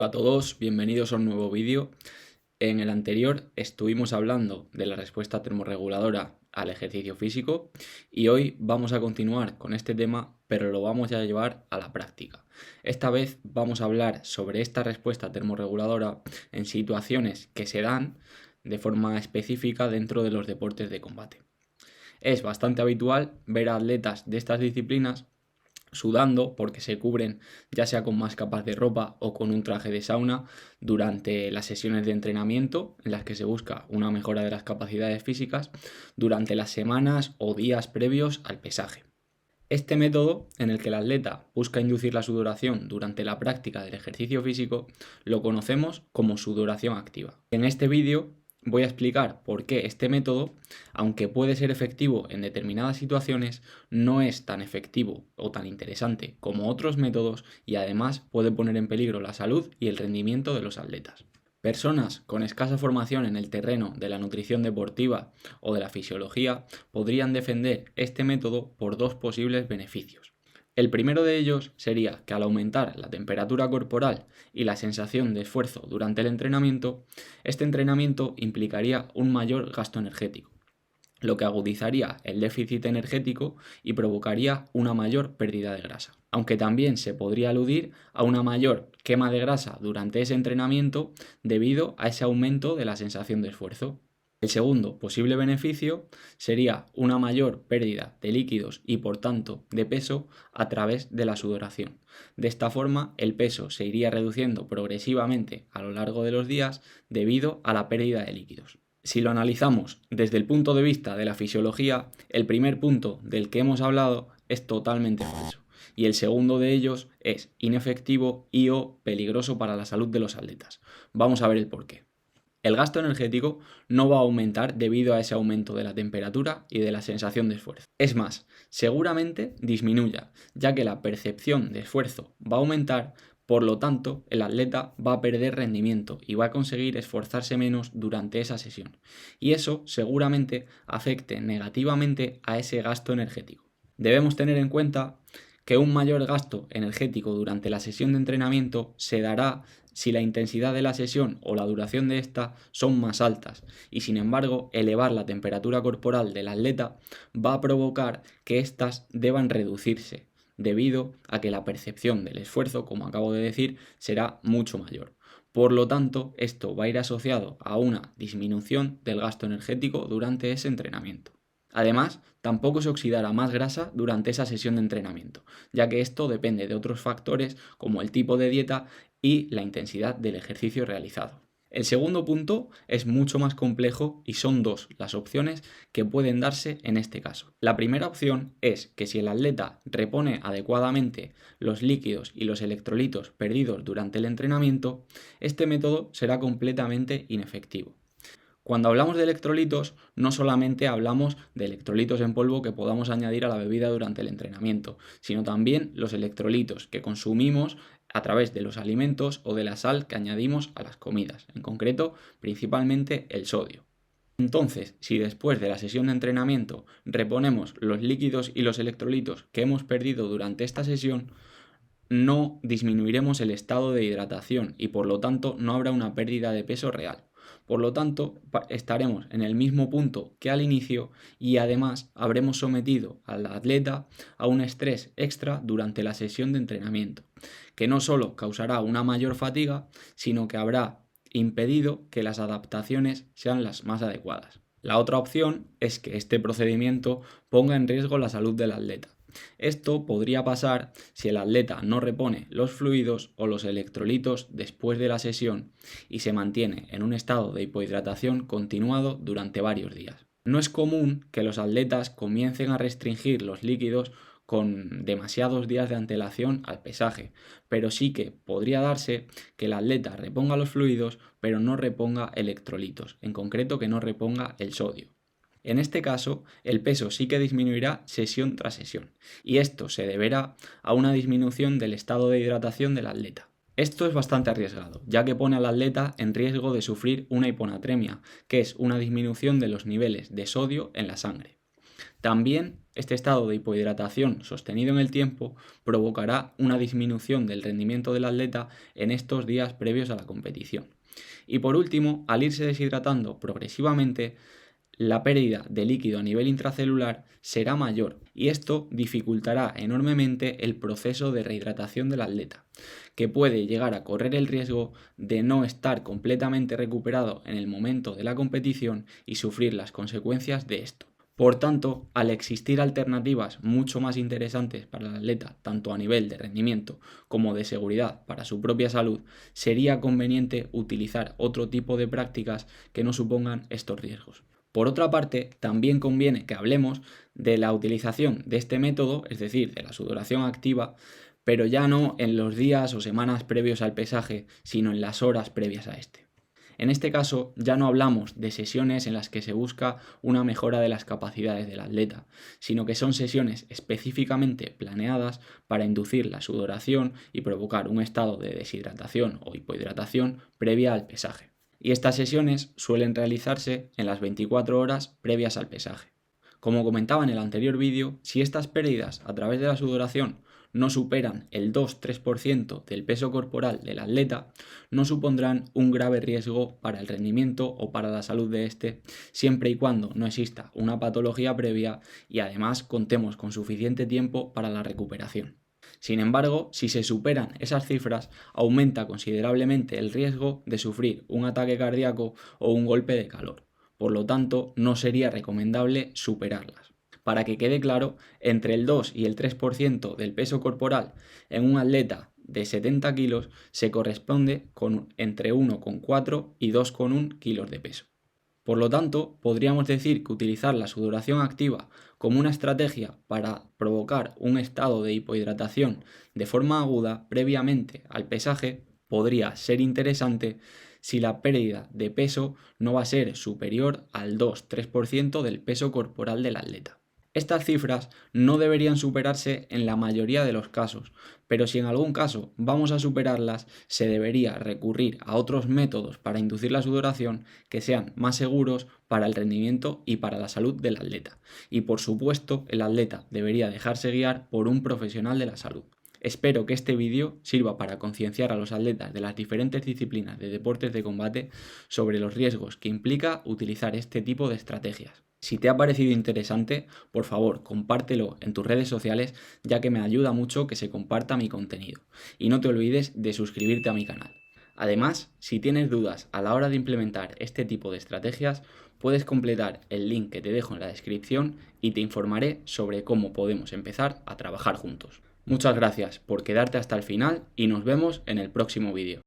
Hola a todos, bienvenidos a un nuevo vídeo. En el anterior estuvimos hablando de la respuesta termorreguladora al ejercicio físico y hoy vamos a continuar con este tema, pero lo vamos a llevar a la práctica. Esta vez vamos a hablar sobre esta respuesta termorreguladora en situaciones que se dan de forma específica dentro de los deportes de combate. Es bastante habitual ver a atletas de estas disciplinas sudando porque se cubren ya sea con más capas de ropa o con un traje de sauna durante las sesiones de entrenamiento en las que se busca una mejora de las capacidades físicas durante las semanas o días previos al pesaje. Este método, en el que el atleta busca inducir la sudoración durante la práctica del ejercicio físico, lo conocemos como sudoración activa. En este vídeo voy a explicar por qué este método, aunque puede ser efectivo en determinadas situaciones, no es tan efectivo o tan interesante como otros métodos y además puede poner en peligro la salud y el rendimiento de los atletas. Personas con escasa formación en el terreno de la nutrición deportiva o de la fisiología podrían defender este método por dos posibles beneficios. El primero de ellos sería que al aumentar la temperatura corporal y la sensación de esfuerzo durante el entrenamiento, este entrenamiento implicaría un mayor gasto energético, lo que agudizaría el déficit energético y provocaría una mayor pérdida de grasa. Aunque también se podría aludir a una mayor quema de grasa durante ese entrenamiento debido a ese aumento de la sensación de esfuerzo. El segundo posible beneficio sería una mayor pérdida de líquidos y por tanto de peso a través de la sudoración. De esta forma el peso se iría reduciendo progresivamente a lo largo de los días debido a la pérdida de líquidos. Si lo analizamos desde el punto de vista de la fisiología, el primer punto del que hemos hablado es totalmente falso y el segundo de ellos es inefectivo y o peligroso para la salud de los atletas. Vamos a ver el porqué. El gasto energético no va a aumentar debido a ese aumento de la temperatura y de la sensación de esfuerzo. Es más, seguramente disminuya, ya que la percepción de esfuerzo va a aumentar. Por lo tanto, el atleta va a perder rendimiento y va a conseguir esforzarse menos durante esa sesión. Y eso seguramente afecte negativamente a ese gasto energético. Debemos tener en cuenta que un mayor gasto energético durante la sesión de entrenamiento se dará si la intensidad de la sesión o la duración de esta son más altas y sin embargo elevar la temperatura corporal del atleta va a provocar que éstas deban reducirse debido a que la percepción del esfuerzo, como acabo de decir, será mucho mayor. Por lo tanto, esto va a ir asociado a una disminución del gasto energético durante ese entrenamiento. Además, tampoco se oxidará más grasa durante esa sesión de entrenamiento, ya que esto depende de otros factores como el tipo de dieta y la intensidad del ejercicio realizado. El segundo punto es mucho más complejo y son dos las opciones que pueden darse en este caso. La primera opción es que si el atleta repone adecuadamente los líquidos y los electrolitos perdidos durante el entrenamiento, este método será completamente inefectivo. Cuando hablamos de electrolitos, no solamente hablamos de electrolitos en polvo que podamos añadir a la bebida durante el entrenamiento, sino también los electrolitos que consumimos a través de los alimentos o de la sal que añadimos a las comidas, en concreto, principalmente el sodio. Entonces, si después de la sesión de entrenamiento reponemos los líquidos y los electrolitos que hemos perdido durante esta sesión, no disminuiremos el estado de hidratación y por lo tanto no habrá una pérdida de peso real. Por lo tanto, estaremos en el mismo punto que al inicio y además habremos sometido al atleta a un estrés extra durante la sesión de entrenamiento, que no solo causará una mayor fatiga, sino que habrá impedido que las adaptaciones sean las más adecuadas. La otra opción es que este procedimiento ponga en riesgo la salud del atleta. Esto podría pasar si el atleta no repone los fluidos o los electrolitos después de la sesión y se mantiene en un estado de hipohidratación continuado durante varios días. No es común que los atletas comiencen a restringir los líquidos con demasiados días de antelación al pesaje, pero sí que podría darse que el atleta reponga los fluidos pero no reponga electrolitos, en concreto que no reponga el sodio. En este caso, el peso sí que disminuirá sesión tras sesión, y esto se deberá a una disminución del estado de hidratación del atleta. Esto es bastante arriesgado, ya que pone al atleta en riesgo de sufrir una hiponatremia, que es una disminución de los niveles de sodio en la sangre. También este estado de hipohidratación sostenido en el tiempo provocará una disminución del rendimiento del atleta en estos días previos a la competición. Y por último, al irse deshidratando progresivamente, la pérdida de líquido a nivel intracelular será mayor y esto dificultará enormemente el proceso de rehidratación del atleta, que puede llegar a correr el riesgo de no estar completamente recuperado en el momento de la competición y sufrir las consecuencias de esto. Por tanto, al existir alternativas mucho más interesantes para el atleta, tanto a nivel de rendimiento como de seguridad para su propia salud, sería conveniente utilizar otro tipo de prácticas que no supongan estos riesgos. Por otra parte, también conviene que hablemos de la utilización de este método, es decir, de la sudoración activa, pero ya no en los días o semanas previos al pesaje, sino en las horas previas a este. En este caso, ya no hablamos de sesiones en las que se busca una mejora de las capacidades del atleta, sino que son sesiones específicamente planeadas para inducir la sudoración y provocar un estado de deshidratación o hipohidratación previa al pesaje. Y estas sesiones suelen realizarse en las 24 horas previas al pesaje. Como comentaba en el anterior vídeo, si estas pérdidas a través de la sudoración no superan el 2-3% del peso corporal del atleta, no supondrán un grave riesgo para el rendimiento o para la salud de este, siempre y cuando no exista una patología previa y además contemos con suficiente tiempo para la recuperación. Sin embargo, si se superan esas cifras, aumenta considerablemente el riesgo de sufrir un ataque cardíaco o un golpe de calor. Por lo tanto, no sería recomendable superarlas. Para que quede claro, entre el 2 y el 3% del peso corporal en un atleta de 70 kilos se corresponde con entre 1,4 y 2,1 kilos de peso. Por lo tanto, podríamos decir que utilizar la sudoración activa como una estrategia para provocar un estado de hipohidratación de forma aguda previamente al pesaje podría ser interesante si la pérdida de peso no va a ser superior al 2-3% del peso corporal del atleta. Estas cifras no deberían superarse en la mayoría de los casos, pero si en algún caso vamos a superarlas, se debería recurrir a otros métodos para inducir la sudoración que sean más seguros para el rendimiento y para la salud del atleta. Y por supuesto, el atleta debería dejarse guiar por un profesional de la salud. Espero que este vídeo sirva para concienciar a los atletas de las diferentes disciplinas de deportes de combate sobre los riesgos que implica utilizar este tipo de estrategias. Si te ha parecido interesante, por favor, compártelo en tus redes sociales, ya que me ayuda mucho que se comparta mi contenido. Y no te olvides de suscribirte a mi canal. Además, si tienes dudas a la hora de implementar este tipo de estrategias, puedes completar el link que te dejo en la descripción y te informaré sobre cómo podemos empezar a trabajar juntos. Muchas gracias por quedarte hasta el final y nos vemos en el próximo vídeo.